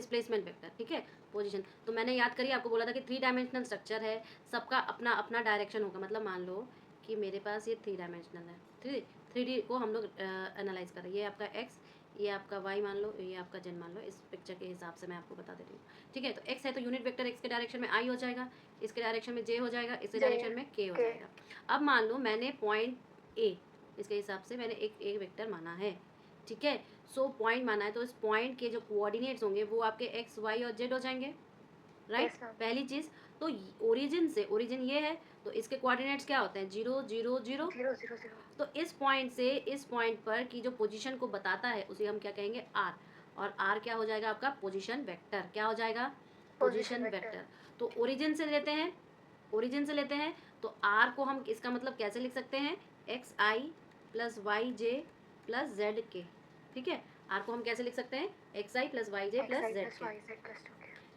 Displacement vector, ठीक है, position. तो मैंने याद करिए आपको बोला था कि 3 डायमेंशनल स्ट्रक्चर है, सबका अपना अपना डायरेक्शन होगा। मतलब मान लो कि मेरे पास ये 3 डायमेंशनल है, 3D को हम लोग एनालाइज कर रहे हैं। ये आपका एक्स, ये आपका वाई मान लो, ये आपका जेड मान लो। इस पिक्चर के हिसाब से मैं आपको बता दे रही हूँ, ठीक है। तो एक्स है तो यूनिट वेक्टर एक्स के डायरेक्शन में आई हो जाएगा, इसके डायरेक्शन में जे हो जाएगा, इसके डायरेक्शन में के हो जाएगा। अब मान लो मैंने पॉइंट ए, इसके हिसाब से मैंने एक वेक्टर माना है, ठीक है। सो पॉइंट माना है तो इस पॉइंट के जो कोऑर्डिनेट्स होंगे वो आपके एक्स वाई और जेड हो जाएंगे, राइट। पहली चीज तो ओरिजिन से, ओरिजिन ये है तो इसके कोऑर्डिनेट्स क्या होते हैं, 0 0 0 0 0 0। तो इस पॉइंट से इस पॉइंट पर की जो पोजीशन को बताता है उसे हम क्या कहेंगे, आर। और आर क्या हो जाएगा आपका, पोजीशन वेक्टर। क्या हो जाएगा, पोजीशन वेक्टर। तो ओरिजिन से लेते हैं, ओरिजिन से लेते हैं तो आर को हम इसका मतलब कैसे लिख सकते हैं, x i plus Y j plus Z के, ठीक है। आर को हम कैसे लिख सकते हैं, x i plus Y j plus Z के,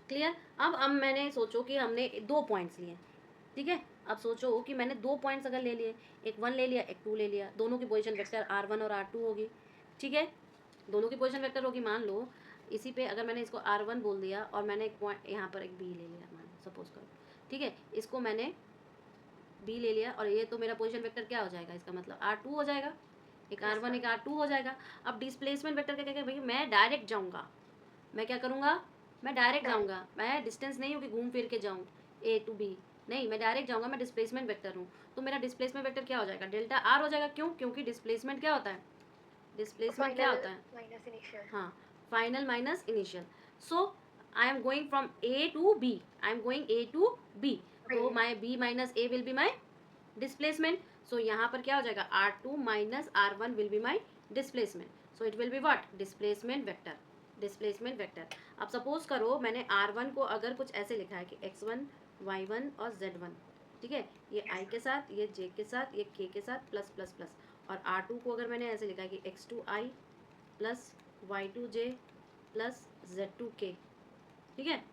क्लियर। अब मैंने सोचो कि हमने 2 पॉइंट्स लिए, ठीक है। अब सोचो कि मैंने 2 पॉइंट्स अगर ले लिए, एक 1 ले लिया, एक 2 ले लिया, दोनों की पोजीशन वेक्टर R1 और R2 होगी, ठीक है। दोनों की पोजीशन वेक्टर होगी। मान लो इसी पे अगर मैंने इसको R1 बोल दिया और मैंने एक पॉइंट यहाँ पर एक B ले लिया, मान सपोज करो, ठीक है। इसको मैंने B ले लिया और ये तो मेरा पोजीशन वेक्टर क्या हो जाएगा, इसका मतलब R2 हो जाएगा। एक R1 एक R2 हो जाएगा। अब डिस्प्लेसमेंट वेक्टर क्या कहेगा, भैया मैं डायरेक्ट जाऊँगा, मैं क्या करूँगा, मैं डायरेक्ट जाऊँगा, मैं डिस्टेंस नहीं हूँ कि घूम फिर के जाऊँ A to B, नहीं, मैं डायरेक्ट जाऊँगा, मैं डिस्प्लेसमेंट वेक्टर हूँ। तो मेरा डिस्प्लेसमेंट वेक्टर क्या हो जाएगा, डेल्टा आर हो जाएगा। क्यों, क्योंकि डिस्प्लेसमेंट क्या होता है, डिस्प्लेसमेंट क्या होता है, माइनस इनिशियल। हाँ, final minus initial. So I am going from A to B, I am going A to B, तो my B minus A will be my displacement. So यहाँ पर क्या हो जाएगा, R2 minus R1 will be my displacement. So it will be what, displacement vector, displacement vector. अब suppose करो मैंने R1 को अगर कुछ ऐसे लिखा है कि x1 y1 और z1, ठीक है, ये I के साथ, ये J के साथ, ये K के साथ प्लस प्लस प्लस। और R2 को अगर मैंने ऐसे लिखा है कि x2 I plus y2 J plus z2 K, ठीक है।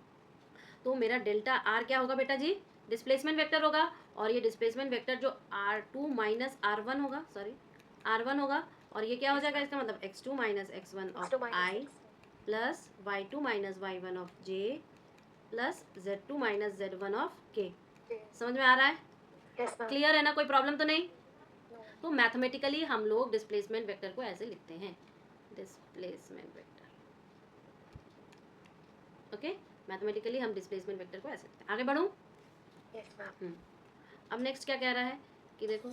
तो मेरा डेल्टा आर क्या होगा बेटा जी, डिस्प्लेसमेंट वेक्टर होगा। और ये डिस्प्लेसमेंट वेक्टर जो R2 माइनस R1 होगा, सॉरी R1 होगा, और ये क्या हो जाएगा, इसका मतलब x2 minus x1 of I plus y2 minus y1 of J plus z2 minus z1 of K। समझ में आ रहा है, क्लियर है ना, कोई प्रॉब्लम तो नहीं। तो मैथमेटिकली हम लोग डिस्प्लेसमेंट वेक्टर को ऐसे लिखते हैं, डिस्प्लेसमेंट वेक्टर, ओके। मैथमेटिकली हम डिस्प्लेसमेंट वेक्टर को ऐसे लिखते हैं। आगे बढ़ूँ, अब नेक्स्ट क्या कह रहा है कि देखो,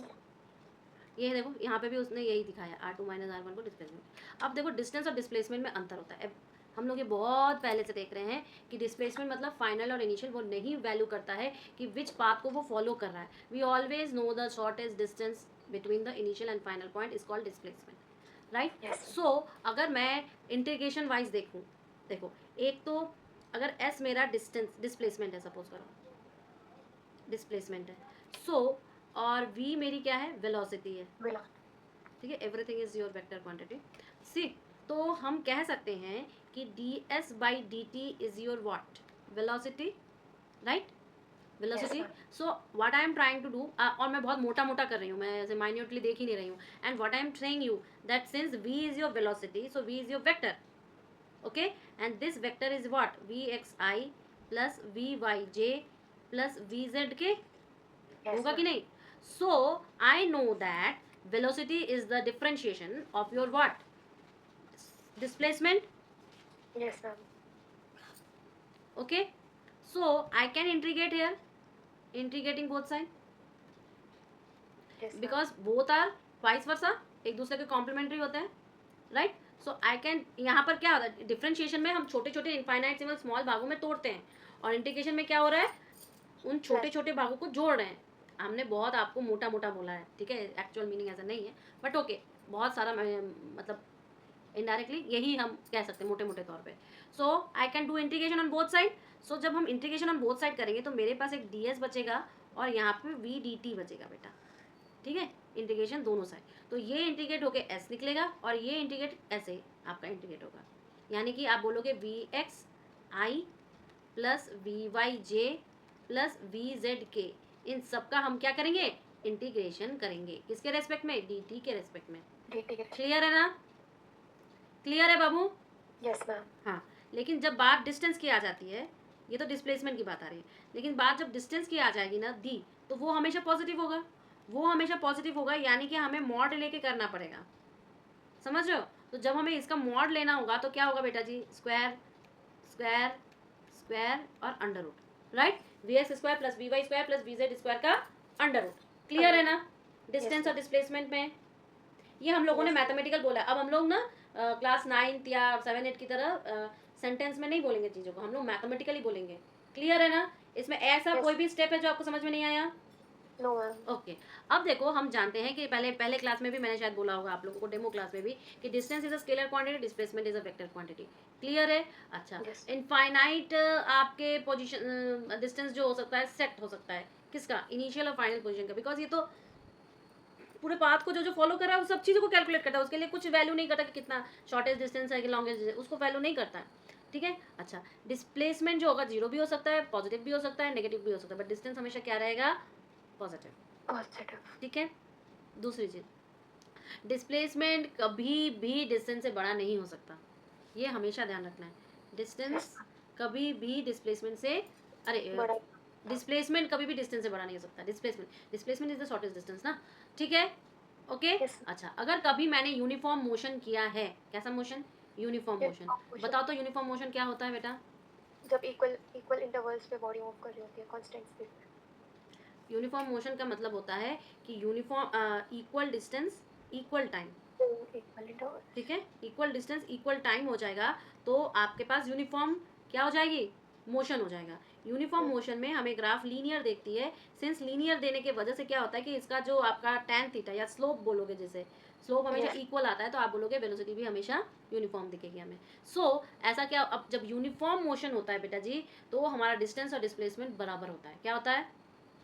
ये देखो यहाँ पे भी उसने यही दिखाया, R2 माइनस R1 को डिस्प्लेसमेंट। अब देखो डिस्टेंस और डिस्प्लेसमेंट में अंतर होता है। अब हम लोग ये बहुत पहले से देख रहे हैं कि डिस्प्लेसमेंट मतलब फाइनल और इनिशियल वो नहीं वैल्यू करता है कि विच पाथ को वो फॉलो कर रहा है। We always know the shortest distance between the initial and final point is called displacement, right. So अगर मैं इंटीग्रेशन वाइज देखूँ, देखो एक तो अगर S मेरा डिस्टेंस डिस्प्लेसमेंट है, सपोज करो डिस्प्लेसमेंट है, सो और v मेरी क्या है, वेलोसिटी है, ठीक है। Everything is your vector quantity, see. तो हम कह सकते हैं कि ds by dt is your what, velocity, right, velocity. So what I am trying to do, और मैं बहुत मोटा मोटा कर रही हूँ, मैं ऐसे माइन्यूटली देख ही नहीं रही हूँ। And what I am saying you that since v is your velocity, so v is your vector, okay. And this vector is what, vxi plus vyj plus vzk, होगा कि नहीं। So I know that velocity is the differentiation of your what, displacement, Yes, ma'am. okay. So I can integrate here, integrating both side, Yes, ma'am. because both are vice versa, एक दूसरे के complementary होते हैं, right. So I can, यहाँ पर क्या होता है, डिफरेंशिएशन में हम छोटे छोटे इनफाइनाइट स्मॉल भागों में तोड़ते हैं, और इंटीग्रेशन में क्या हो रहा है, उन छोटे छोटे भागों को जोड़ रहे हैं। हमने बहुत आपको मोटा मोटा बोला है, ठीक है, एक्चुअल मीनिंग ऐसा नहीं है, बट ओके, बहुत सारा मतलब इनडायरेक्टली यही हम कह सकते हैं मोटे मोटे तौर पे। So I can do integration on both side. So जब हम इंटीग्रेशन ऑन बोथ साइड करेंगे तो मेरे पास एक ds बचेगा और यहाँ पे v dt बचेगा बेटा, ठीक है, इंटीग्रेशन दोनों साइड। तो ये इंटीग्रेट होके s निकलेगा और ये इंटीग्रेट ऐसे आपका इंटीग्रेट होगा, यानी कि आप बोलोगे vx i plus vy j plus vz k, इन सब का हम क्या करेंगे, इंटीग्रेशन करेंगे, किसके रेस्पेक्ट में, dt के रेस्पेक्ट में। क्लियर है ना, क्लियर है बाबू। Yes, ma'am. हाँ, लेकिन जब बात डिस्टेंस की आ जाती है, ये तो डिस्प्लेसमेंट की बात आ रही है, लेकिन बात जब डिस्टेंस की आ जाएगी ना दी, तो वो हमेशा पॉजिटिव होगा, वो हमेशा पॉजिटिव होगा, यानी कि हमें मॉड लेके करना पड़ेगा, समझ रहे हो? तो जब हमें इसका मॉड लेना होगा तो क्या होगा बेटा जी, स्क्वायर स्क्वायर स्क्वायर और under root, right, v x square plus v y square plus v z square का अंडर रूट। क्लियर है ना डिस्टेंस और डिस्प्लेसमेंट में? ये हम लोगों ने मैथमेटिकल बोला। अब हम लोग ना क्लास 9 या 7 8 की तरह सेंटेंस में नहीं बोलेंगे चीज़ों को, हम लोग मैथमेटिकली बोलेंगे। क्लियर है ना? इसमें ऐसा कोई भी स्टेप है जो आपको समझ में नहीं आया? No ma'am. ओके। अब देखो, हम जानते हैं कि पहले क्लास में भी मैंने शायद बोला होगा आप लोगों को, डेमो क्लास में भी, कि distance is a scalar quantity, displacement is a vector quantity. Clear है? अच्छा, Yes. इनफाइनाइट आपके पोजीशन डिस्टेंस जो हो सकता है सेट हो सकता है, किसका? इनिशियल और फाइनल पोजीशन का, बिकॉज ये तो पूरे पाथ को जो फॉलो कर रहा है वो सब चीज़ों को कैलकुलेट करता है, उसके लिए कुछ वैल्यू नहीं करता कि कितना शॉर्टेज डिस्टेंस है कि लॉन्गेस्ट डिस्टेंस, उसको वैल्यू नहीं करता है। ठीक है? अच्छा, डिस्प्लेसमेंट जो होगा जीरो भी हो सकता है, पॉजिटिव भी हो सकता है, नेगेटिव भी हो सकता है, बट डिस्टेंस हमेशा क्या रहेगा? पॉजिटिव। Positive. ठीक है? दूसरी चीज, डिस्प्लेसमेंट कभी भी डिस्टेंस से बड़ा नहीं हो सकता, ये हमेशा ध्यान रखना है। डिस्टेंस कभी भी डिस्प्लेसमेंट से, अरे बड़ा। डिस्प्लेसमेंट कभी भी डिस्टेंस से बड़ा नहीं हो सकता। Displacement is the shortest distance ना, ठीक है? ओके। Yes. अच्छा, अगर कभी मैंने यूनिफॉर्म मोशन किया है, कैसा motion? Uniform motion. Uniform motion. बताओ तो यूनिफॉर्म मोशन क्या होता है बेटा? जब इक्वल इंटरवल्स पे बॉडी मूव कर रही होती है कांस्टेंट स्पीड पे। यूनिफॉर्म मोशन का मतलब होता है कि uniform equal distance equal time, equal interval. ठीक है? इक्वल डिस्टेंस इक्वल टाइम हो जाएगा तो आपके पास यूनिफॉर्म क्या हो जाएगी? मोशन हो जाएगा। यूनिफॉर्म मोशन में हमें ग्राफ लीनियर देखती है, सिंस लीनियर देने के वजह से क्या होता है कि इसका जो आपका टैन थीटा या स्लोप बोलोगे, जैसे स्लोप हमेशा Yes. इक्वल आता है तो आप बोलोगे वेलोसिटी भी हमेशा यूनिफॉर्म दिखेगी हमें। सो ऐसा क्या, अब जब यूनिफॉर्म मोशन होता है बेटा जी, तो हमारा डिस्टेंस और डिस्प्लेसमेंट बराबर होता है। क्या होता है?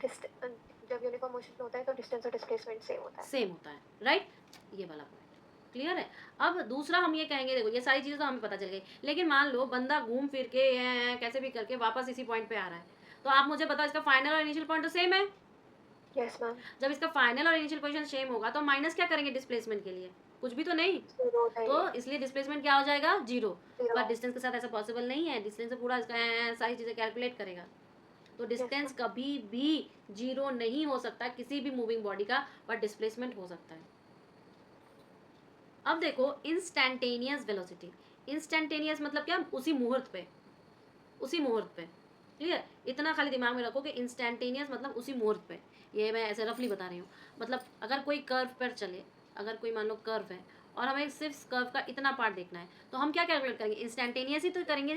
जब यूनिफॉर्म मोशन होता है तो डिस्टेंस और डिस्प्लेसमेंट सेम होता है। सेम होता है, राइट? ये वाला पॉइंट क्लियर है? अब दूसरा हम ये कहेंगे, देखो ये सारी चीज़ें तो हमें पता चल गई, लेकिन मान लो बंदा घूम फिर के कैसे भी करके वापस इसी पॉइंट पे आ रहा है, तो आप मुझे बताओ इसका फाइनल और इनिशियल पॉइंट तो सेम है। Yes ma'am. जब इसका फाइनल और इनिशियल पोजीशन सेम होगा तो माइनस क्या करेंगे डिस्प्लेसमेंट के लिए? कुछ भी तो नहीं। जीरो तो इसलिए डिस्प्लेसमेंट क्या हो जाएगा? जीरो। जीरो। पर डिस्टेंस के साथ ऐसा पॉसिबल नहीं है, डिस्टेंस से पूरा इसका सारी चीज़ें कैलकुलेट करेगा, तो डिस्टेंस ma'am. कभी भी जीरो नहीं हो सकता किसी भी मूविंग बॉडी का, पर डिस्प्लेसमेंट हो सकता है। अब देखो इंस्टैंटेनियस वेलोसिटी। इंस्टैंटेनियस मतलब क्या? उसी मुहूर्त पे, उसी मुहूर्त पे। क्लियर? इतना खाली दिमाग में रखो कि इंस्टैंटेनियस मतलब उसी मुहूर्त पे। ये मैं ऐसे रफली बता रही हूँ। मतलब अगर कोई कर्व पर चले, अगर कोई मान लो कर्व है और हमें सिर्फ कर्व का इतना पार्ट देखना है, तो हम क्या कैलकुलेट करेंगे? इंस्टैंटेनियस ही तो करेंगे,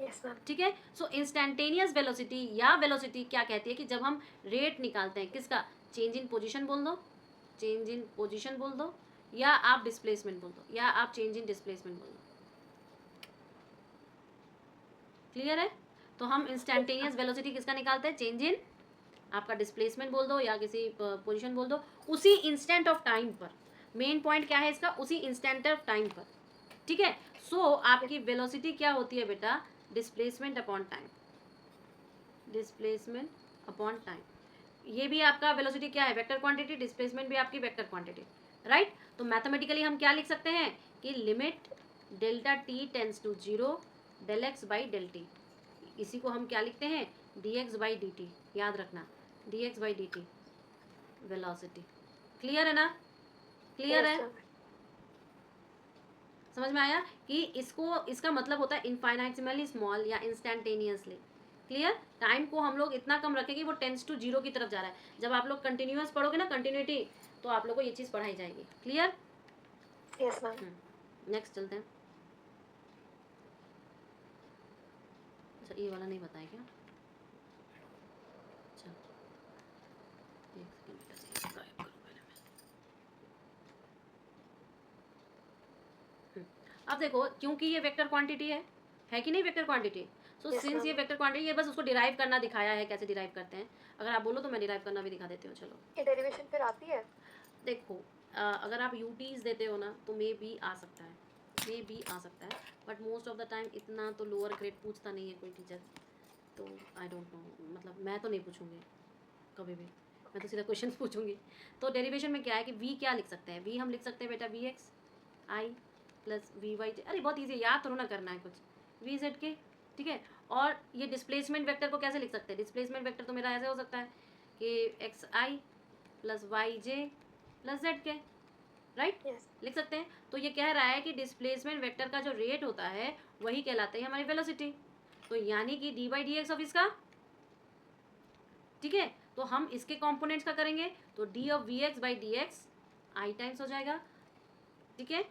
यस मैम। ठीक है? सो इंस्टैंटेनियस वेलोसिटी या वेलोसिटी क्या कहती है कि जब हम रेट निकालते हैं किसका? चेंज इन पोजीशन बोल दो, चेंज इन पोजीशन बोल दो, या आप डिस्प्लेसमेंट बोल दो, या आप चेंज इन डिस्प्लेसमेंट बोल दो। क्लियर है? तो हम इंस्टैंटेनियस वेलोसिटी किसका निकालते हैं? चेंज इन, आपका डिस्प्लेसमेंट बोल दो या किसी पोजीशन बोल दो, उसी इंस्टेंट ऑफ टाइम पर। मेन पॉइंट क्या है इसका? उसी इंस्टेंट ऑफ टाइम पर, ठीक है? सो आपकी वेलोसिटी क्या होती है बेटा? Displacement upon time, displacement upon time. ये भी आपका वेलोसिटी क्या है? Vector quantity. डिस्प्लेसमेंट भी आपकी वेक्टर क्वांटिटी, राइट? तो मैथमेटिकली हम क्या लिख सकते हैं कि limit delta t tends to zero del x by del t, इसी को हम क्या लिखते हैं? D x by d t. याद रखना, d x by d t velocity. Clear है ना? क्लियर है? समझ में आया कि इसको, इसका मतलब होता है इनफाइनाइटली स्मॉल या इंस्टैंटेनियसली। क्लियर? टाइम को हम लोग इतना कम रखें कि वो टेंस टू जीरो की तरफ जा रहा है। जब आप लोग कंटिन्यूअस पढ़ोगे ना, कंटिन्यूटी, तो आप लोग को ये चीज़ पढ़ाई जाएगी। क्लियर? Yes ma'am. नेक्स्ट चलते हैं। अच्छा, ये वाला नहीं बताया क्या? अच्छा, एक सेकंड बेटा जी, गायब करूँ पहले मैं। अब देखो, क्योंकि ये वेक्टर क्वांटिटी है कि नहीं वेक्टर क्वांटिटी? सो Yes, सिंस ये ma'am. वेक्टर क्वांटिटी, ये बस उसको डिराइव करना दिखाया है, कैसे डिराइव करते हैं। अगर आप बोलो तो मैं डिराइव करना भी दिखा देती हूँ, चलो। ये डेरिवेशन फिर आती है? देखो अगर आप यूटीज देते हो ना तो मे बी आ सकता है, मे बी आ सकता है, but most of the time इतना तो लोअर ग्रेड पूछता नहीं है कोई टीचर, तो आई डोंट नो, मतलब मैं तो नहीं पूछूंगी कभी भी, मैं तो सीधा क्वेश्चन पूछूंगी। तो डेरिवेशन में क्या है कि वी क्या लिख सकते हैं? वी हम लिख सकते हैं बेटा v x i plus v y j, अरे बहुत ईजी है, याद थोड़ा ना करना है कुछ, वी जेड के, ठीक है। और ये डिस्प्लेसमेंट वेक्टर को कैसे लिख सकते हैं, डिस्प्लेसमेंट वेक्टर तो मेरा ऐसे हो सकता है कि x i plus Y j plus Z के, राइट, यस लिख सकते हैं। तो ये कह रहा है कि डिस्प्लेसमेंट वेक्टर का जो रेट होता है वही कहलाता है हमारी वेलोसिटी, तो यानी कि D by d x of इसका, ठीक है। तो हम इसके कंपोनेंट्स का करेंगे तो d of v x by d x i times हो जाएगा, ठीक है,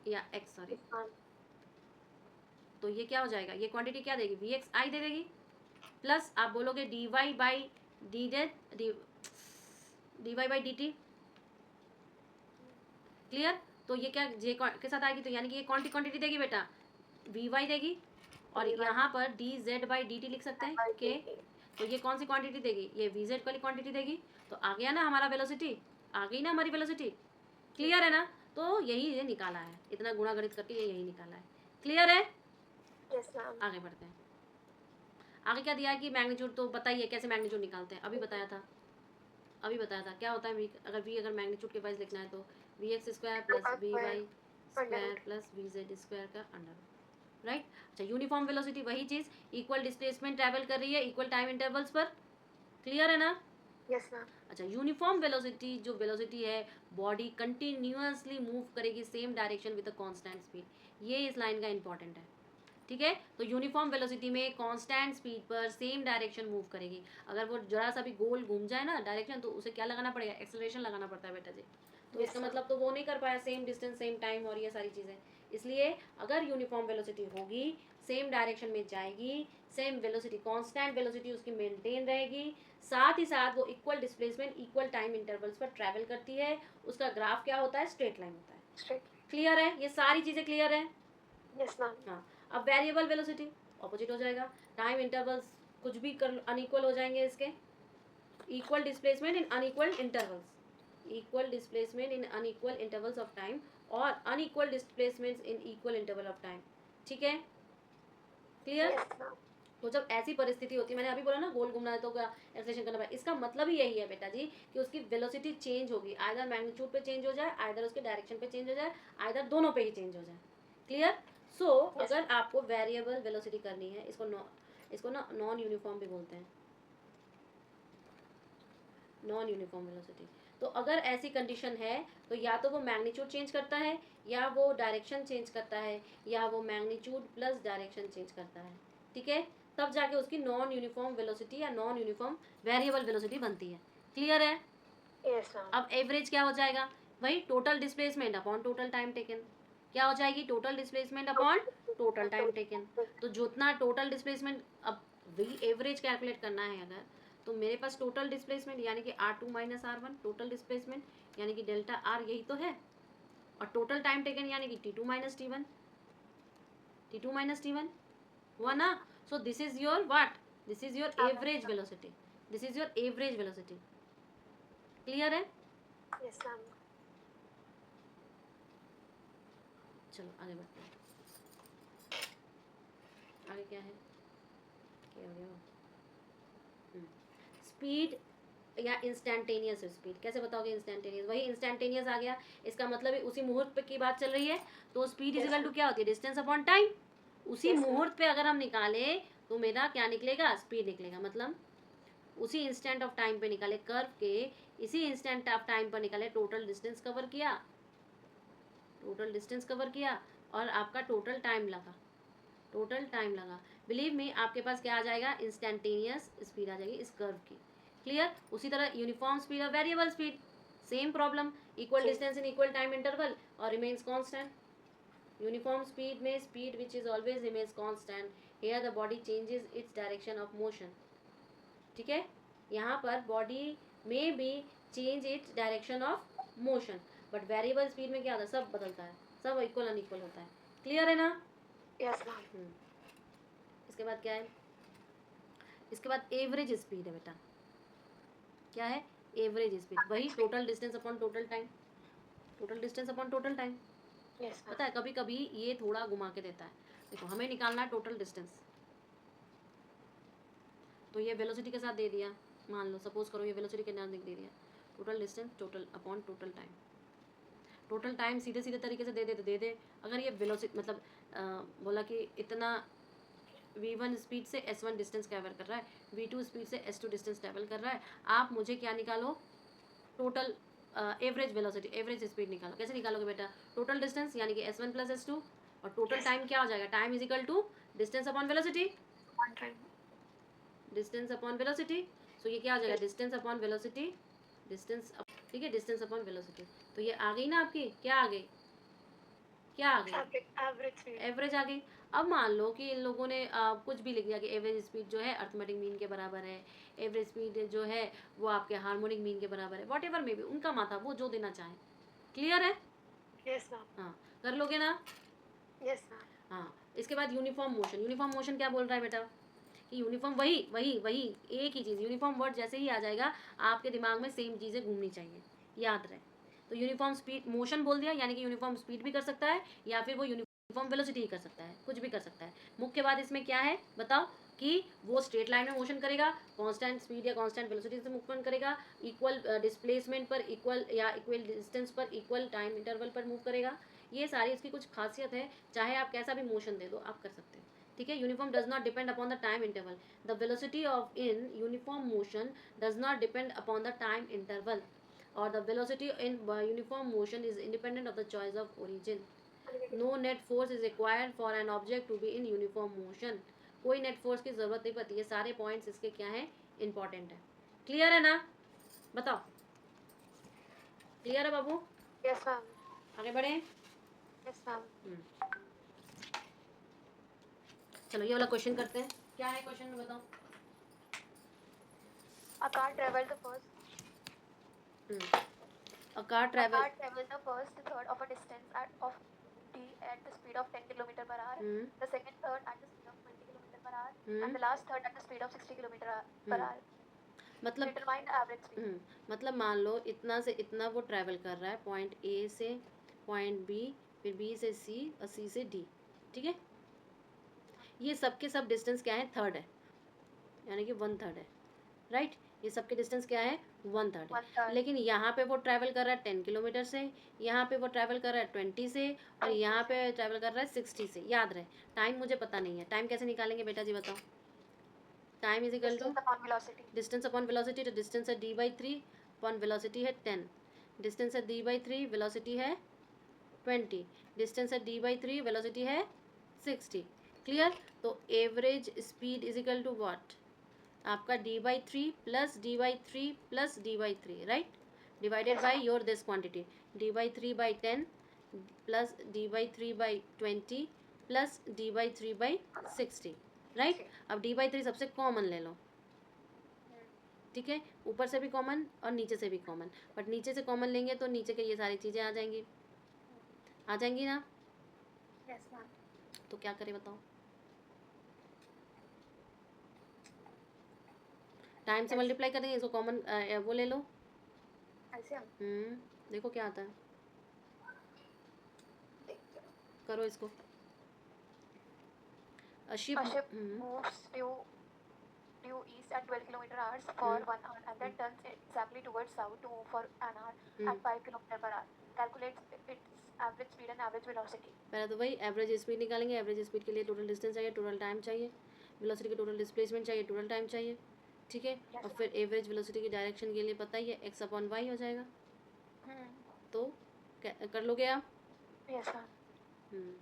या एक्स सॉरी, यस मैम तो ये क्या हो जाएगा, ये क्वांटिटी क्या देगी, वी एक्स आई दे देगी, प्लस आप बोलोगे d y by d z, d y by d t, clear. तो ये क्या जे के साथ आएगी, तो यानी कि ये कौन सी क्वांटिटी देगी बेटा, वी वाई देगी, और वी वाई यहाँ पर D Z by d T लिख सकते हैं बाई के, डी तो ये कौन सी क्वांटिटी देगी, ये वी जेड वाली क्वांटिटी देगी। तो आ गया ना हमारा वेलोसिटी, आ गई ना हमारी वेलोसिटी, क्लियर है ना। तो यही ये निकाला है, इतना गुणा गणित करके ये यही निकाला है, क्लियर है। यस मैम आगे बढ़ते हैं, आगे क्या दिया है कि मैग्नीट्यूड, तो बताइए कैसे मैग्नीट्यूड निकालते हैं, अभी बताया था, अभी बताया था क्या होता है अगर वी अगर मैग्नीट्यूड के वाइज लिखना है तो v x square plus v y square plus v z square का अंडर, राइट। अच्छा, यूनिफॉर्म वेलोसिटी वही चीज़, इक्वल डिस्प्लेसमेंट ट्रैवल कर रही है इक्वल टाइम इंटरवल्स पर, क्लियर है ना। यस मैम अच्छा, यूनिफॉर्म वेलोसिटी जो वेलोसिटी है बॉडी कंटिन्यूअसली मूव करेगी same direction with a constant speed, ये इस लाइन का इंपॉर्टेंट है, ठीक है। तो यूनिफॉर्म वेलोसिटी में कांस्टेंट स्पीड पर सेम डायरेक्शन मूव करेगी, अगर वो जरा सा भी गोल घूम जाए ना डायरेक्शन तो उसे क्या लगाना पड़ेगा, एक्सेलरेशन लगाना पड़ता है बेटा जी। तो इसका मतलब तो वो नहीं कर पाया सेम डिस्टेंस सेम टाइम और ये सारी चीज़ें, इसलिए अगर यूनिफॉर्म वेलोसिटी होगी सेम डायरेक्शन में जाएगी, सेम वेलोसिटी कांस्टेंट वेलोसिटी उसकी मेंटेन रहेगी, साथ ही साथ वो equal displacement equal time intervals पर ट्रैवल करती है, उसका ग्राफ क्या होता है, स्ट्रेट लाइन होता है, स्ट्रेट क्लियर है, ये सारी चीज़ें क्लियर है। यस मैम हाँ, अब वेरिएबल वेलोसिटी ऑपोजिट हो जाएगा, टाइम इंटरवल्स कुछ भी कर अनइक्वल हो जाएंगे इसके, equal displacement in unequal intervals, equal displacement in unequal intervals of time और unequal displacement in equal interval of time, ठीक है, क्लियर। यस मैम तो जब ऐसी परिस्थिति होती है, मैंने अभी बोला ना गोल घूमना है तो क्या एक्सेलरेशन करना पड़ेगा, इसका मतलब ही यही है बेटा जी कि उसकी वेलोसिटी चेंज होगी, आइदर मैग्नीट्यूड पे चेंज हो जाए, आइदर उसके डायरेक्शन पे चेंज हो जाए, आइदर दोनों पे ही चेंज हो जाए, क्लियर। सो अगर आपको वेरिएबल वेलोसिटी करनी है, इसको ना नॉन यूनिफॉर्म भी बोलते हैं, नॉन यूनिफॉर्म वेलोसिटी। तो अगर ऐसी कंडीशन है तो या तो वो मैग्नीट्यूड चेंज करता है या वो डायरेक्शन चेंज करता है या वो मैग्नीट्यूड प्लस डायरेक्शन चेंज करता है, ठीक है, तब जाके उसकी नॉन यूनिफॉर्म वेलोसिटी या नॉन यूनिफॉर्म वेरिएबल वेलोसिटी बनती है, क्लियर है। यस मैम अब एवरेज क्या हो जाएगा, वही total displacement upon total time taken, क्या हो जाएगी, total displacement upon total time taken. तो जितना टोटल डिस्प्लेसमेंट, अब वही एवरेज कैलकुलेट करना है अगर, तो मेरे पास टोटल डिस्प्लेसमेंट यानी कि R2 minus R1 total displacement यानी कि डेल्टा आर, यही तो है, और टोटल टाइम टेकन यानी कि T2 minus T1, T2 minus T1 हुआ ना। So this is your what, this is your average velocity, this is your average velocity, clear है। यस मैम चलो आगे बढ़ते हैं, आगे क्या है, क्या हो गया, स्पीड या इंस्टेंटेनियस स्पीड, कैसे बताओगे इंस्टेंटेनियस, वही इंस्टेंटेनियस आ गया, इसका मतलब है उसी मुहूर्त पे की बात चल रही है, तो स्पीड इज इक्वल टू क्या होती है, डिस्टेंस अपॉन टाइम, उसी मुहूर्त पे अगर हम निकाले तो मेरा क्या निकलेगा, स्पीड निकलेगा, मतलब उसी इंस्टेंट ऑफ टाइम पे निकाले कर्व के, इसी इंस्टेंट ऑफ टाइम पर निकाले, टोटल डिस्टेंस कवर किया, टोटल डिस्टेंस कवर किया और आपका टोटल टाइम लगा, टोटल टाइम लगा, बिलीव मी आपके पास क्या आ जाएगा, इंस्टेंटेनियस स्पीड आ जाएगी इस कर्व की, क्लियर। उसी तरह यूनिफॉर्म स्पीड और variable speed, same problem, equal distance in equal time interval और रिमेन्स कांस्टेंट। यूनिफॉर्म स्पीड में speed which is always remains constant, here the body changes its direction of motion, ठीक है, यहाँ पर body में भी change its direction of motion, but variable speed में क्या होता है, सब बदलता है, सब इक्वल अनइक्वल होता है, क्लियर है ना। यस मैम इसके बाद क्या है, इसके बाद एवरेज स्पीड है बेटा, क्या है, एवरेज स्पीड, वही total distance upon total time, total distance upon total time. Yes पता है कभी कभी ये थोड़ा घुमा के देता है, देखो हमें निकालना है टोटल डिस्टेंस, तो ये वेलोसिटी के साथ दे दिया, मान लो सपोज करो ये वेलोसिटी के नाम दे दिया, total distance total upon total time, total time सीधे सीधे तरीके से दे दे तो दे दे। अगर ये वेलोसिटी मतलब बोला कि इतना v1 स्पीड से s1 डिस्टेंस ट्रैवल कर रहा है, v2 स्पीड से s2 डिस्टेंस ट्रैवल कर रहा है, आप मुझे क्या निकालो, total average velocity, average speed निकालो। कैसे निकालोगे बेटा, टोटल डिस्टेंस यानी कि s1 प्लस s2 और टोटल टाइम क्या हो जाएगा, time is equal to distance upon velocity, distance upon velocity. So ये क्या हो जाएगा, डिस्टेंस अपॉन वेलोसिटी, डिस्टेंस, ठीक है, डिस्टेंस अपॉन वेलोसिटी। तो ये आ गई ना आपकी, क्या आ गई, क्या आ गई, एवरेज आ गई। अब मान लो कि इन लोगों ने कुछ भी लिख दिया कि एवरेज स्पीड जो है अर्थमेटिक मीन के बराबर है, एवरेज स्पीड जो है वो आपके हार्मोनिक मीन के बराबर है, वॉट एवर मे बी उनका माथा वो जो देना चाहे। क्लियर है? Yes ma'am. हाँ, कर लोगे ना? Yes ma'am. हाँ, इसके बाद यूनिफॉर्म मोशन। यूनिफॉर्म मोशन क्या बोल रहा है बेटा कि यूनिफॉर्म, वही वही वही एक ही चीज़, यूनिफॉर्म वर्ड जैसे ही आ जाएगा आपके दिमाग में सेम चीज़ें घूमनी चाहिए, याद रहे। तो यूनिफॉर्म स्पीड मोशन बोल दिया यानी कि यूनिफॉर्म स्पीड भी कर सकता है या फिर वो यूनिफॉर्म वेलोसिटी ही कर सकता है, कुछ भी कर सकता है। मुख्य बात इसमें क्या है बताओ, कि वो स्ट्रेट लाइन में मोशन करेगा, कांस्टेंट स्पीड या कांस्टेंट वेलोसिटी से मूवमेंट करेगा, इक्वल डिस्प्लेसमेंट पर, इक्वल या इक्वल डिस्टेंस पर, इक्वल टाइम इंटरवल पर मूव करेगा। ये सारी इसकी कुछ खासियत है, चाहे आप कैसा भी मोशन दे दो आप कर सकते हो, ठीक है। Uniform does not depend upon the time interval, the velocity of in uniform motion does not depend upon the time interval, और the velocity in uniform motion is independent of the choice of origin. No net force is required for an object to be in uniform motion. कोई net force की जरूरत नहीं पड़ती। ये सारे points इसके क्या है, इंपॉर्टेंट है। क्लियर है ना, बताओ, क्लियर है बाबू? Yes ma'am. आगे बढ़े। Yes ma'am. चलो ये वाला क्वेश्चन करते हैं, क्या है क्वेश्चन में बताओ। A car traveled the first. A car A travel, car traveled the first third of a distance of d at the speed of 10 km per hour. The second third at the speed of 20 km per hour. And the last third at the speed of 60 km per hour. मतलब Determine the average speed. मतलब मान लो इतना से इतना वो travel कर रहा है, पॉइंट ए से पॉइंट बी, फिर बी से सी और सी से डी, ठीक है। ये सबके सब डिस्टेंस क्या है, थर्ड है, यानी कि 1/3 है, राइट। ये सबके डिस्टेंस क्या है, 1/3 है। लेकिन यहाँ पे वो ट्रैवल कर रहा है 10 किलोमीटर से, यहाँ पे वो ट्रैवल कर रहा है 20 से, और यहाँ पे ट्रैवल कर रहा है 60 से। याद रहे, टाइम मुझे पता नहीं है, टाइम कैसे निकालेंगे बेटा जी बताओ। Time is equal to distance upon velocity, तो डिस्टेंस है d/3 अपॉन वेलोसिटी है 10, डिस्टेंस है d/3 वेलोसिटी है 20, डिस्टेंस है d/3 वेलोसिटी है 60। क्लियर? तो average speed is equal to what, आपका d/3 plus d/3 plus d/3, right, divided by your this quantity, d/3/10 plus d/3/20 plus d/3/60, right. अब d/3 सबसे common ले लो, ठीक है, ऊपर से भी कॉमन और नीचे से भी कॉमन, बट नीचे से कॉमन लेंगे तो नीचे के ये सारी चीज़ें आ जाएंगी, आ जाएंगी ना। Yes ma'am. तो क्या करें बताओ, टाइम से मल्टीप्लाई कर देंगे, इसको कॉमन वो ले लो। देखो क्या आता है, करो इसको। A ship moves due east at 12 km/h for 1 hour and then turns exactly towards south to move for an hour at 5 km/h. Calculate its average speed and average velocity. पहले तो वही एवरेज स्पीड निकालेंगे, average speed के लिए total distance चाहिए, total time चाहिए, velocity के total displacement चाहिए, टोटल टाइम चाहिए, ठीक है। और फिर एवरेज वेलोसिटी की डायरेक्शन के लिए पता ही है x/y हो जाएगा। तो कर लोगे आप? Yes ma'am.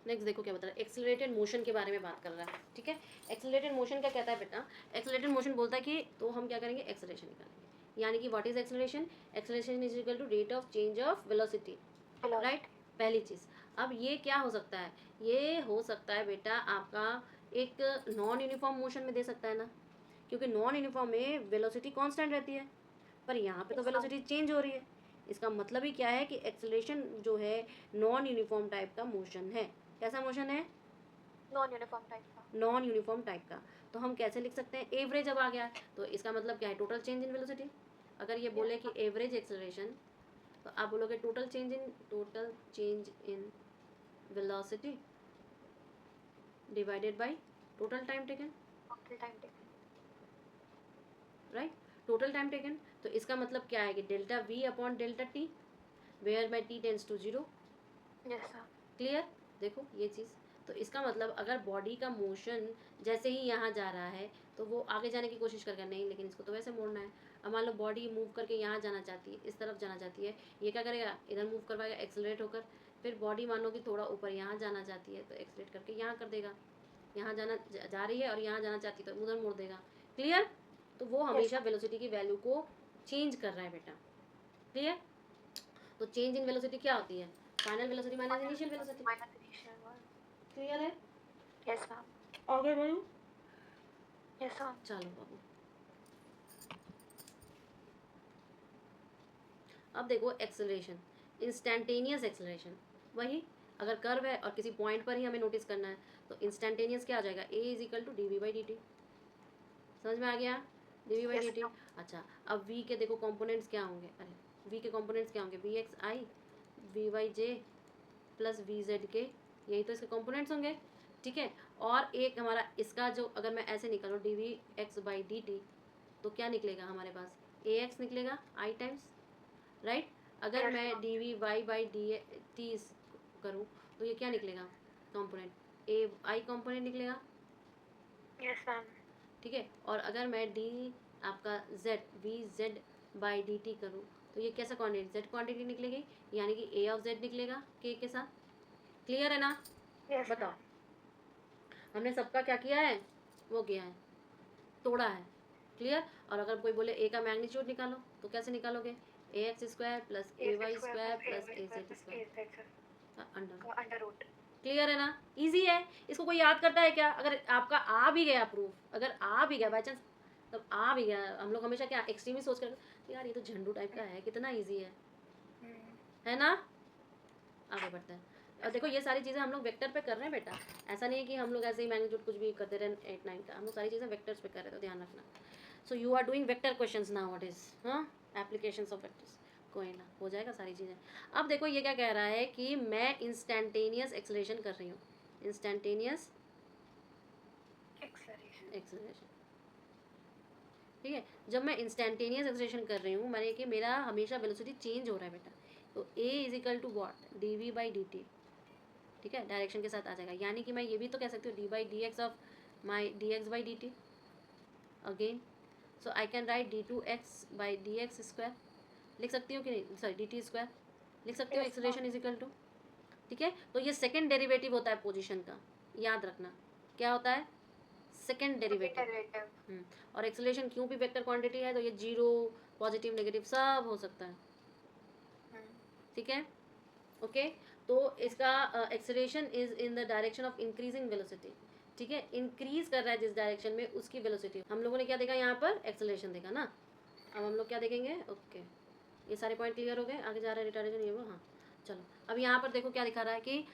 नेक्स्ट देखो क्या बता रहा है, एक्सेलरेटेड मोशन के बारे में बात कर रहा है, ठीक है। एक्सेलरेटेड मोशन क्या कहता है बेटा, एक्सेलरेटेड मोशन बोलता है कि तो हम क्या करेंगे, एक्सेलरेशन निकालेंगे, यानी कि what is acceleration, acceleration is equal to rate of change of velocity, right, पहली चीज़। अब ये क्या हो सकता है, ये हो सकता है बेटा आपका एक नॉन यूनिफॉर्म मोशन में दे सकता है ना, क्योंकि नॉन यूनिफॉर्म में वेलोसिटी कांस्टेंट रहती है, पर यहाँ पे तो वेलोसिटी चेंज हो रही है। इसका मतलब ही क्या है कि एक्सेलरेशन जो है नॉन यूनिफॉर्म टाइप का मोशन है। कैसा मोशन है, नॉन यूनिफॉर्म टाइप का, नॉन यूनिफॉर्म टाइप का। तो हम कैसे लिख सकते हैं, एवरेज अब आ गया है, तो इसका मतलब क्या है, टोटल चेंज इन वेलोसिटी। अगर ये बोले कि एवरेज एक्सेलरेशन, तो आप बोलोगे total change in velocity divided by total time taken, right. Total time taken, तो इसका मतलब क्या है कि delta v upon delta t, where by t tends to 0। Yes sir. Clear? देखो ये चीज़, तो इसका मतलब अगर बॉडी का मोशन जैसे ही यहाँ जा रहा है तो वो आगे जाने की कोशिश करेगा, नहीं लेकिन इसको तो वैसे मोड़ना है। अब मान लो बॉडी मूव करके यहाँ जाना चाहती है, इस तरफ जाना चाहती है, ये क्या करेगा, इधर मूव करवाएगा एक्सेलरेट होकर। फिर बॉडी मान लो कि थोड़ा ऊपर यहाँ जाना चाहती है तो एक्सेलरेट करके यहाँ कर देगा, यहाँ जाना जा रही है और यहाँ जाना चाहती है तो उधर मोड़ देगा। क्लियर? तो वो हमेशा वेलोसिटी की वैल्यू को चेंज कर रहा है बेटा। क्लियर? तो चेंज इन वेलोसिटी क्या होती है, final velocity minus initial velocity. Minus initial one. Clear है? Yes ma'am. आगे बढ़ूँ? Yes sir. चलो बाबू, अब देखो एक्सेलरेशन, इंस्टेंटेनियस एक्सेलरेशन। वही अगर कर्व है और किसी पॉइंट पर ही हमें नोटिस करना है तो इंस्टेंटेनियस क्या आ जाएगा, a is equal to d v by d t. समझ में आ गया? D v by d t. अच्छा, अब वी के देखो कंपोनेंट्स क्या होंगे, अरे वी के कंपोनेंट्स क्या होंगे, v x i v y j plus v z के, यही तो इसके कंपोनेंट्स होंगे। ठीक है, और एक हमारा इसका जो अगर मैं ऐसे निकालूँ d v x by d t, तो क्या निकलेगा हमारे पास, ए एक्स निकलेगा आई टाइम्स, राइट। अगर Yes, मैं ma'am. D v y by d t करूँ तो ये क्या निकलेगा कंपोनेंट, ए आई कंपोनेंट निकलेगा। Yes, ma'am. ठीक है, और अगर मैं डी आपका Z V Z by d t करूँ तो ये कैसा क्वान्टिटी, जेड क्वान्टिटी निकलेगी, यानी कि ए ऑफ जेड निकलेगा के साथ। क्लियर है ना? Yes, बताओ, ma'am. हमने सबका क्या किया है, वो किया है, तोड़ा है। क्लियर? और अगर कोई बोले ए का मैग्नीट्यूड निकालो तो कैसे निकालोगे, a x square plus a y square plus a z square under. Under root. Clear है ना? इजी है, इसको कोई याद करता है क्या? अगर आपका आ भी गया प्रूफ, अगर आ भी गया बाई चांस, तब आ भी गया, हम लोग हमेशा क्या एक्सट्रीमली सोच कर यार ये तो झंडू टाइप का है, कितना इजी है ना? आगे बढ़ते हैं। और देखो ये सारी चीज़ें हम लोग वेक्टर पे कर रहे हैं बेटा, ऐसा नहीं है कि हम लोग ऐसे ही मैग्नीट्यूड कुछ भी करते रहे 8 9 का, हम लोग सारी चीज़ें वेक्टर्स पे कर रहे हैं, तो ध्यान रखना। So you are doing vector questions now, what is हाँ एप्लीकेशंस ऑफ वेक्टर्स, कोई ना हो जाएगा सारी चीज़ें। अब देखो ये क्या कह रहा है कि मैं इंस्टेंटेनियस एक्सेलरेशन कर रही हूँ, इंस्टेंटेनियस एक्सेलरेशन। ठीक है, जब मैं इंस्टेंटेनियस एक्सेलरेशन कर रही हूँ मैंने कि मेरा हमेशा वेलोसिटी चेंज हो रहा है बेटा, तो a is equal to what, d v by d t. ठीक है, डायरेक्शन के साथ आ जाएगा, यानी कि मैं ये भी तो कह सकती हूँ d by d x of my d x by d t again. So I can write d two x by d x square, लिख सकती हूँ कि नहीं, सॉरी डी टी स्क्वायर लिख सकती हूँ, एक्सेलरेशन इज इक्वल टू। ठीक है, तो ये सेकेंड डेरिवेटिव होता है पोजीशन का, याद रखना क्या होता है, सेकेंड डेरिवेटिव। और एक्सेलरेशन क्यों भी वेक्टर क्वांटिटी है तो ये जीरो पॉजिटिव नेगेटिव सब हो सकता है। ठीक है, ओके। तो इसका acceleration is in the direction of increasing velocity. ठीक है, इंक्रीज कर रहा है जिस डायरेक्शन में उसकी वेलोसिटी। हम लोगों ने क्या देखा यहाँ पर, एक्सेलरेशन देखा ना। अब हम लोग क्या देखेंगे, ओके ये सारे पॉइंट क्लियर हो गए, आगे जा रहा है रिटार्डेशन ये वो। हाँ चलो, अब यहाँ पर देखो क्या दिखा रहा है कि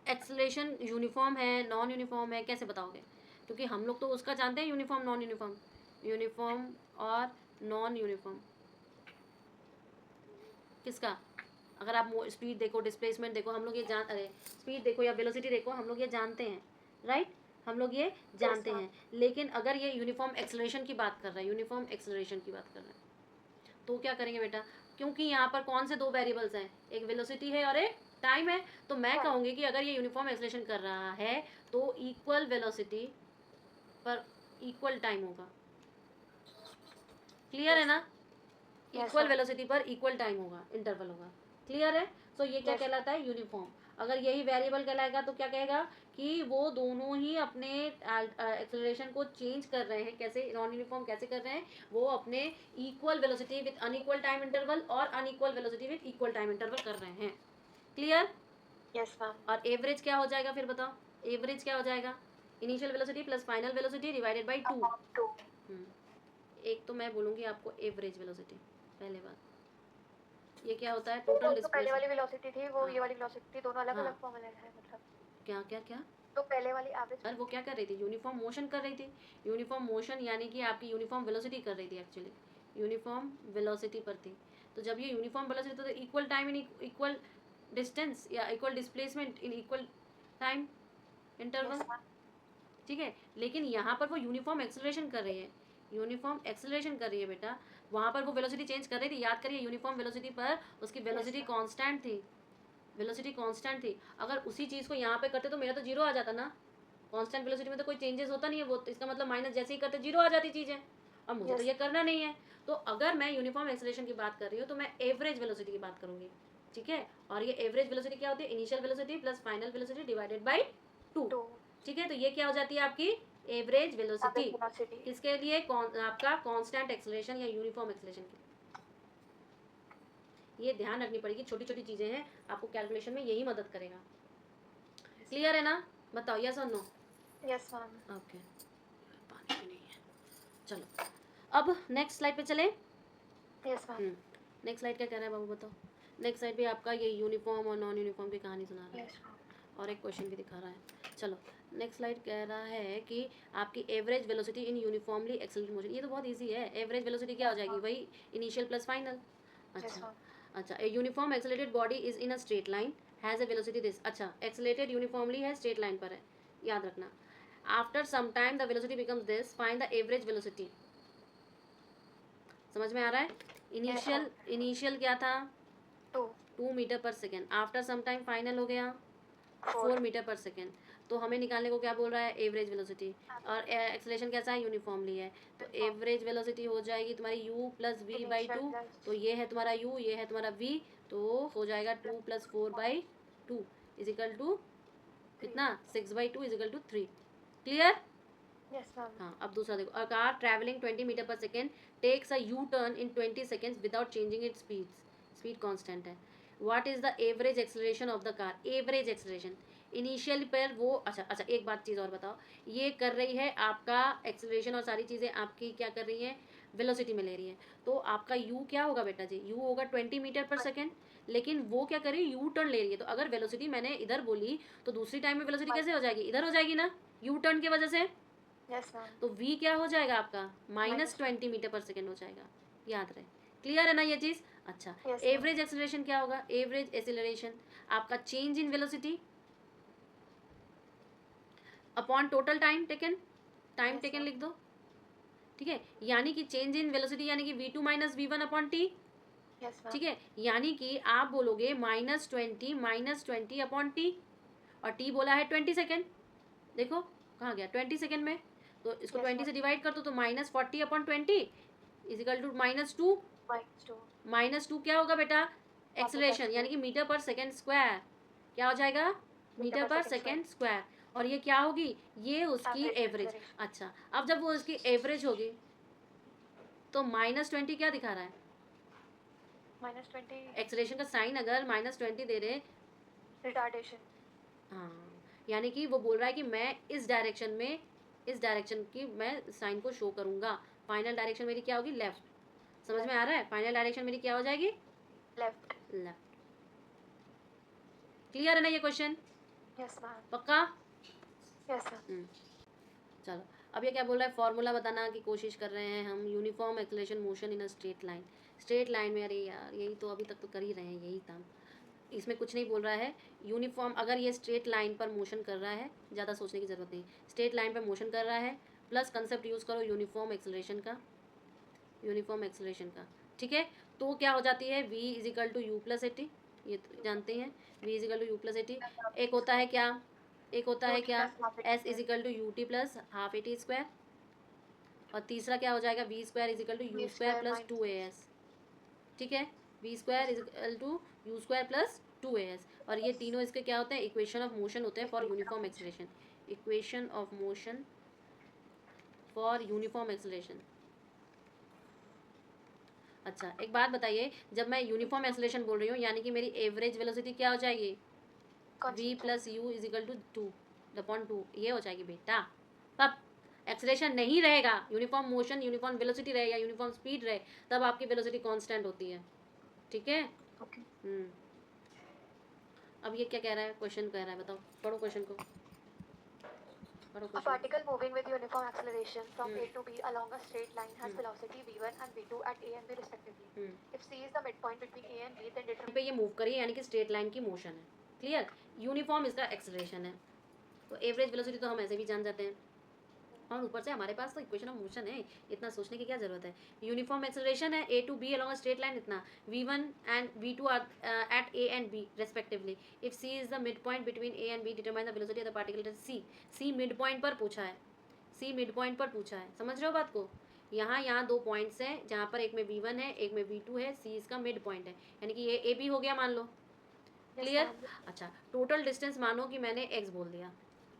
एक्सेलरेशन यूनिफॉर्म है नॉन यूनिफॉर्म है, कैसे बताओगे, क्योंकि हम लोग तो उसका जानते हैं यूनिफॉर्म नॉन यूनिफॉर्म, यूनिफॉर्म और नॉन यूनिफॉर्म किसका, अगर आप स्पीड देखो डिस्प्लेसमेंट देखो हम लोग ये जान, अरे स्पीड देखो या वेलोसिटी देखो हम लोग ये जानते हैं, राइट, हम लोग ये जानते हैं। लेकिन अगर ये यूनिफॉर्म एक्सेलरेशन की बात कर रहा है, यूनिफॉर्म एक्सेलरेशन की बात कर रहा है, तो क्या करेंगे बेटा, क्योंकि यहाँ पर कौन से दो वेरिएबल्स हैं, एक वेलोसिटी है और एक टाइम है, तो मैं कहूँगी कि अगर ये यूनिफॉर्म एक्सेलरेशन कर रहा है तो इक्वल वेलोसिटी पर इक्वल टाइम होगा। क्लियर है ना? इक्वल वेलोसिटी पर इक्वल टाइम होगा, इंटरवल होगा। क्लियर है? सो ये क्या कहलाता है, यूनिफॉर्म। अगर यही वेरिएबल कहलाएगा तो क्या कहेगा कि वो दोनों ही अपने एक्सेलरेशन को चेंज कर रहे हैं, कैसे नॉन यूनिफॉर्म कैसे कर रहे हैं, वो अपने equal velocity with unequal time interval और unequal velocity with equal time interval कर रहे हैं। क्लियर? Yes ma'am. और एवरेज क्या हो जाएगा फिर बताओ, एवरेज क्या हो जाएगा, initial velocity plus final velocity divided by 2। एक तो मैं बोलूँगी आपको एवरेज वेलोसिटी, पहले बात ये क्या होता है, टोटल तो डिस्प्लेसमेंट। पहले वाली वेलोसिटी थी वो हाँ। ये वाली वेलोसिटी थी, दोनों अलग हाँ। अलग फॉर्मूले हैं मतलब। क्या क्या क्या, तो पहले वाली एवरेज, अरे वो क्या कर रही थी, यूनिफॉर्म मोशन कर रही थी। यूनिफॉर्म मोशन यानी कि आपकी यूनिफॉर्म वेलोसिटी कर रही थी, एक्चुअली यूनिफॉर्म वेलोसिटी पर थी। तो जब ये यूनिफॉर्म वेलोसिटी तो equal time in equal distance या equal displacement in equal time interval. ठीक है, लेकिन यहाँ पर वो यूनिफॉर्म एक्सेलरेशन कर रही है, यूनिफॉर्म एक्सेलरेशन कर रही है बेटा, वहाँ पर वो वेलोसिटी चेंज कर रही थी, याद करिए यूनिफॉर्म वेलोसिटी पर उसकी वेलोसिटी ma'am. कांस्टेंट थी, वेलोसिटी कांस्टेंट थी। अगर उसी चीज़ को यहाँ पे करते तो मेरा तो जीरो आ जाता ना, कांस्टेंट वेलोसिटी में तो कोई चेंजेस होता नहीं है, वो तो इसका मतलब माइनस जैसे ही करते जीरो आ जाती चीज़ें, और मुझे तो Yes. ये करना नहीं है। तो अगर मैं यूनिफॉर्म एक्सेलरेशन की बात कर रही हूँ तो मैं एवरेज वेलोसिटी की बात करूँगी, ठीक है। और ये एवरेज वेलोसिटी क्या होती है, initial velocity plus final velocity divided by 2, 2. ठीक है। तो ये क्या हो जाती है आपकी एवरेज वेलोसिटी, Average velocity. किसके लिए, आपका कांस्टेंट एक्सेलरेशन या यूनिफॉर्म एक्सेलरेशन के लिए। ये ध्यान रखनी पड़ेगी, छोटी छोटी चीज़ें हैं, आपको कैलकुलेशन में यही मदद करेगा। क्लियर है ना, बताओ यस और नो। Yes, ma'am. ओके, पानी भी नहीं है, चलो अब नेक्स्ट स्लाइड पे चले। Yes, ma'am. नेक्स्ट स्लाइड क्या कह रहा है बाबू, बताओ। नेक्स्ट स्लाइड भी आपका ये यूनिफॉर्म और नॉन यूनिफॉर्म की कहानी सुना रहा है, Yes, ma'am. और एक क्वेश्चन भी दिखा रहा है। चलो नेक्स्ट स्लाइड कह रहा है कि आपकी एवरेज वेलोसिटी इन यूनिफॉर्मली एक्सेलरेटेड मोशन, ये तो बहुत इजी है। एवरेज वेलोसिटी क्या हो जाएगी, वही इनिशियल प्लस फाइनल। Yes, अच्छा ma'am. अच्छा, a uniform accelerated body is in a straight line has a velocity this, अच्छा एक्सेलरेटेड यूनिफॉर्मली है, स्ट्रेट लाइन पर है, याद रखना। After some time the velocity becomes this, find the average velocity. समझ में आ रहा है। इनिशियल इनिशियल क्या था, 2. 2 मीटर पर second, after some time final हो गया 4. 4 मीटर पर सेकेंड। तो हमें निकालने को क्या बोल रहा है, एवरेज वेलोसिटी, और एक्सेलरेशन कैसा है, यूनिफॉर्मली है। तो एवरेज वेलोसिटी हो जाएगी तुम्हारी u plus V by Initial 2, plus. तो ये है तुम्हारा u, ये है तुम्हारा v, तो हो जाएगा 2 प्लस 4 बाई 2 इजिकल टू 3. कितना, 6 by 2 equal to 3। Clear. Yes, ma'am. हाँ अब दूसरा देखो, अ कार ट्रैवलिंग 20 मीटर पर second takes a U turn in 20 seconds without changing it speed constant है। What is the average acceleration of the car, average acceleration initial पर वो, अच्छा अच्छा एक बात चीज़ और बताओ, ये कर रही है आपका एक्सेलरेशन और सारी चीज़ें आपकी क्या कर रही हैं, वेलोसिटी में ले रही है। तो आपका u क्या होगा बेटा जी, u होगा 20 मीटर पर सेकेंड, लेकिन वो क्या कर रही है, यू टर्न ले रही है। तो अगर वेलोसिटी मैंने इधर बोली तो दूसरी टाइम में वेलोसिटी कैसे हो जाएगी, इधर हो जाएगी ना, यू टर्न की वजह से। Yes, ma'am. तो v क्या हो जाएगा आपका, Minus -20 मीटर पर सेकेंड हो जाएगा, याद रहे। क्लियर है ना ये चीज़। अच्छा Yes, ma'am. एवरेज एक्सेलरेशन क्या होगा, एवरेज एक्सेलरेशन आपका change in velocity upon total time taken, time Yes, taken ma'am. लिख दो, ठीक है। यानी कि चेंज इन वेलोसिटी यानी कि v2 minus v1 upon t, Yes, ma'am. ठीक है। यानी कि आप बोलोगे -20 अपॉन टी, और टी बोला है 20 सेकेंड, देखो कहाँ गया 20 सेकेंड में, तो इसको Yes, 20 ma'am. से डिवाइड कर दो तो -40 अपॉन 20 इजिकल टू -2। Minus 2. -2 क्या होगा बेटा, एक्सेलरेशन Acceleration. यानी कि मीटर पर सेकेंड स्क्वायर, क्या हो जाएगा, Meter मीटर per पर second square. Second square. और ये क्या होगी, ये उसकी Average एवरेज। acceleration. अच्छा अब जब वो उसकी एवरेज होगी तो -20 क्या दिखा रहा है, Minus 20. एक्सेलरेशन का साइन अगर -20 दे रहे, Retardation. हाँ यानी कि वो बोल रहा है कि मैं इस डायरेक्शन में, इस डायरेक्शन की मैं साइन को शो करूँगा। फाइनल डायरेक्शन मेरी क्या होगी, लेफ्ट। समझ में आ रहा है, फाइनल डायरेक्शन मेरी क्या हो जाएगी, Left. लेफ्ट। क्लियर है ना ये क्वेश्चन, Yes, ma'am. पक्का। Yes, ma'am. चलो अब ये क्या बोल रहा है, फॉर्मूला बताना की कोशिश कर रहे हैं हम, uniform acceleration motion in a straight line. Straight line में, अरे यार यही तो अभी तक तो कर ही रहे हैं, यही था, इसमें कुछ नहीं बोल रहा है। यूनिफॉर्म अगर ये स्ट्रेट लाइन पर मोशन कर रहा है, ज़्यादा सोचने की ज़रूरत नहीं, स्ट्रेट लाइन पर मोशन कर रहा है, प्लस कंसेप्ट यूज़ करो यूनिफॉर्म एक्सेलरेशन का, यूनिफॉर्म एक्सेलरेशन का, ठीक है। तो क्या हो जाती है, v is equal to U plus A T, ये तो जानते हैं, v is equal to U plus A T. एक होता है क्या, एक होता है UT क्या, plus half s is equal to U T plus half A T square, और तीसरा क्या हो जाएगा, V square is equal to U V square square plus minus. 2as, ठीक है। V square is equal to U square plus 2as, और ये तीनों इसके क्या होते हैं, इक्वेशन ऑफ मोशन होते हैं for uniform acceleration, equation of motion for uniform acceleration. अच्छा एक बात बताइए, जब मैं यूनिफॉर्म एक्सेलरेशन बोल रही हूँ यानी कि मेरी एवरेज वेलोसिटी क्या हो जाएगी, v Constant. Plus U is equal to 2/2, ये हो जाएगी बेटा। तब एक्सेलरेशन नहीं रहेगा, यूनिफॉर्म मोशन, यूनिफॉर्म वेलोसिटी रहे या यूनिफॉर्म स्पीड रहे, तब आपकी वेलोसिटी कांस्टेंट होती है, ठीक है। Okay. अब ये क्या कह रहा है, क्वेश्चन कह रहा है, बताओ पढ़ो क्वेश्चन को, पढ़ो A question. particle moving with uniform acceleration from A to B along a straight line has velocity v1 and v2 at A and B respectively. If C is the midpoint between A and B, then determine. पे ये move करिए यानी कि straight line की motion है, clear. Uniform इसका acceleration है, तो एवरेज वेलोसिटी तो हम ऐसे भी जान जाते हैं, और ऊपर से हमारे पास तो इक्वेशन ऑफ मोशन है, इतना सोचने की क्या जरूरत है। यूनिफॉर्म एक्सेलरेशन है a to b along a straight line, इतना v1 and v2 are at a and b respectively. If c is the midpoint between a and b, determine the velocity of the particle at c mid point पर पूछा है, c mid point पर पूछा है, समझ रहे हो बात को। यहाँ दो पॉइंट्स हैं जहाँ पर एक में v1 है एक में v2 है, c इसका मिड पॉइंट है, यानी कि ये ab हो गया मान लो। क्लियर। अच्छा, टोटल डिस्टेंस मानो कि मैंने x बोल दिया।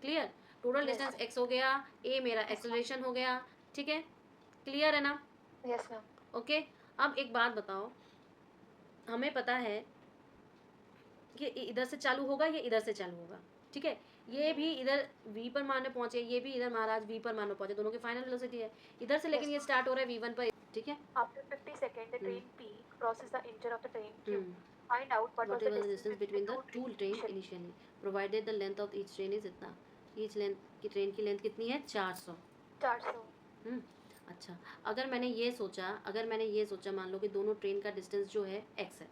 क्लियर, टोटल डिस्टेंस x हो गया, a मेरा एक्सेलरेशन हो गया, ठीक है। क्लियर है ना। Yes ma'am. ओके, अब एक बात बताओ, हमें पता है कि इधर से चालू होगा ये इधर से चालू होगा, ठीक है। ये भी इधर v पर मानो पहुंचे, ये भी इधर महाराज v पर मानो पहुंचे, दोनों की फाइनल वेलोसिटी है इधर से, लेकिन ये स्टार्ट हो रहा है v1 पर, ठीक है। After 50 seconds, the train P crosses the edge of the train Q. Find out what was Whatever the the distance distance between the two train initially. initially, provided the length of each train is इतना, each length की train की length कितनी है 400। 400. अच्छा, अगर मैंने ये सोचा मान लो कि दोनों ट्रेन का डिस्टेंस जो है x है,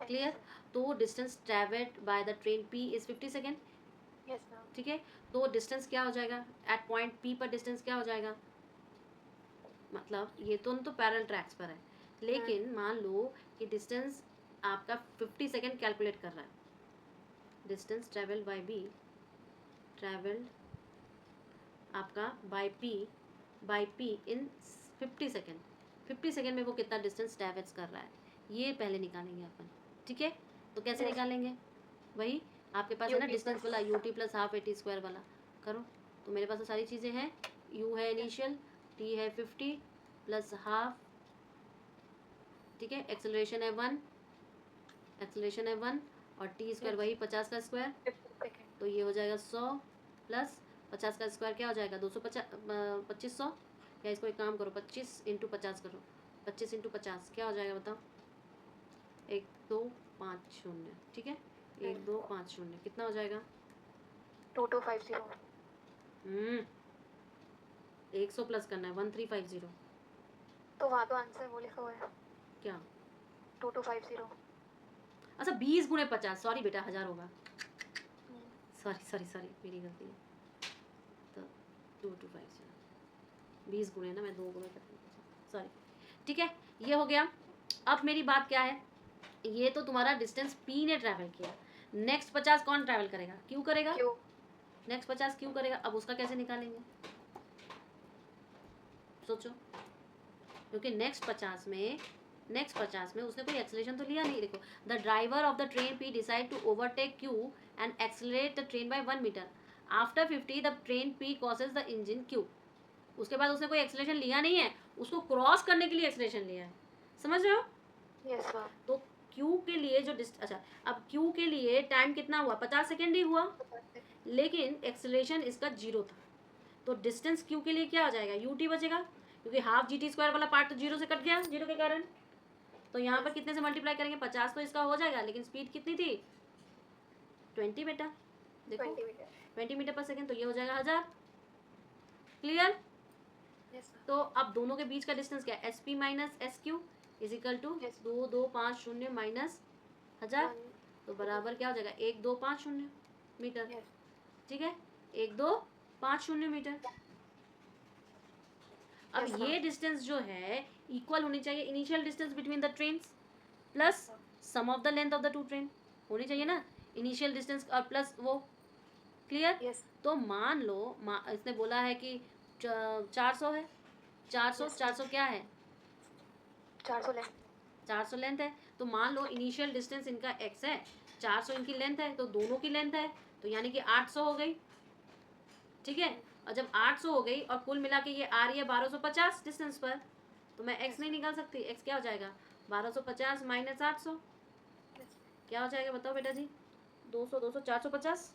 क्लियर। तो distance travelled by the train p is 50 second, Yes ma'am. ठीक है। तो डिस्टेंस क्या हो जाएगा एट पॉइंट p पर, डिस्टेंस क्या हो जाएगा, मतलब ये तो पैरेलल ट्रैक्स पर है, लेकिन मान लो कि डिस्टेंस आपका 50 सेकेंड कैलकुलेट कर रहा है, distance travelled bye b, travelled आपका बाय p इन 50 सेकेंड, 50 सेकेंड में वो कितना डिस्टेंस ट्रैवल्स कर रहा है, ये पहले निकालेंगे अपन, ठीक है। तो कैसे निकालेंगे, वही आपके पास है ना डिस्टेंस वाला ut plus half at square वाला, करो। तो मेरे पास तो सारी चीज़ें हैं, u है इनिशियल, t है 50 प्लस हाफ, ठीक है। एक्सेलरेशन है 1 और टी स्क्वायर वही 50 का स्क्वायर, 50 seconds. तो ये हो जाएगा 100 प्लस 50 का स्क्वायर क्या हो जाएगा 2500, या इसको एक काम करो 25 इंटू 50 करो, 25 इंटू 50 क्या हो जाएगा बताओ, 1250, ठीक है। 1250 कितना हो जाएगा 2250. 100 प्लस करना है 1350, तो वहाँ तो आंसर वो लिखा हुआ है क्या 2250. अच्छा 20 गुणे 50, सॉरी बेटा 1000 होगा, सॉरी मेरी गलती है। तो 2250 20 गुणे ना, मैं 2 गुणे करती हूँ, सॉरी, ठीक है। ये हो गया। अब मेरी बात क्या है, ये तो तुम्हारा डिस्टेंस p ने ट्रैवल किया, नेक्स्ट 50 कौन ट्रैवल करेगा, क्यों करेगा, Q. नेक्स्ट 50 क्यों करेगा, अब उसका कैसे निकालेंगे, सोचो। क्योंकि नेक्स्ट 50 में उसने कोई एक्सेलरेशन तो लिया नहीं। देखो, the driver of the train p decide to overtake q and accelerate the train by 1 metre. After 50 the train p crosses the engine q। उसके बाद उसने कोई एक्सेलरेशन लिया नहीं है, उसको क्रॉस करने के लिए एक्सेलरेशन लिया है, समझ रहे हो। Yes ma'am. तो q के लिए जो अच्छा, अब q के लिए टाइम कितना हुआ 50 सेकेंड ही हुआ, लेकिन एक्सेलरेशन इसका 0 था, तो डिस्टेंस q के लिए क्या हो जाएगा ut बचेगा, क्योंकि हाफ जी टी स्क्वायर वाला पार्ट तो 0 से कट गया, 0 के कारण। तो यहाँ पर कितने से मल्टीप्लाई करेंगे 50 तो इसका हो जाएगा, लेकिन स्पीड कितनी थी 20 बेटा, देखो 20 meter. 20 मीटर पर सेकेंड, तो ये हो जाएगा 1000। क्लियर। Yes ma'am. तो अब दोनों के बीच का डिस्टेंस क्या है, SP minus SQ is equal to Yes. 2250 minus 1000, तो बराबर क्या हो जाएगा 1250 मीटर, Yes. ठीक है, 1250 मीटर। अब Yes, ये डिस्टेंस जो है इक्वल होनी चाहिए initial distance between the trains plus some of the length of the two train, होनी चाहिए ना, इनिशियल डिस्टेंस और प्लस वो। क्लियर। Yes. तो मान लो इसने बोला है कि 400 है, 400 Yes. 400 क्या है 400 length. 400 लेंथ है, तो मान लो इनिशियल डिस्टेंस इनका x है, 400 इनकी लेंथ है, तो दोनों की लेंथ है, तो यानी कि 800 हो गई, ठीक है। और जब 800 हो गई और कुल मिला के ये आ रही है 1250 डिस्टेंस पर, तो मैं x नहीं निकाल सकती, x क्या हो जाएगा 1250 माइनस 800, Yes. क्या हो जाएगा बताओ बेटा जी 200 200 450।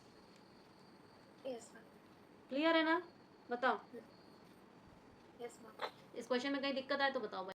Yes ma'am. क्लियर है ना, बताओ। Yes ma'am. इस क्वेश्चन में कहीं दिक्कत आए तो बताओ भाई।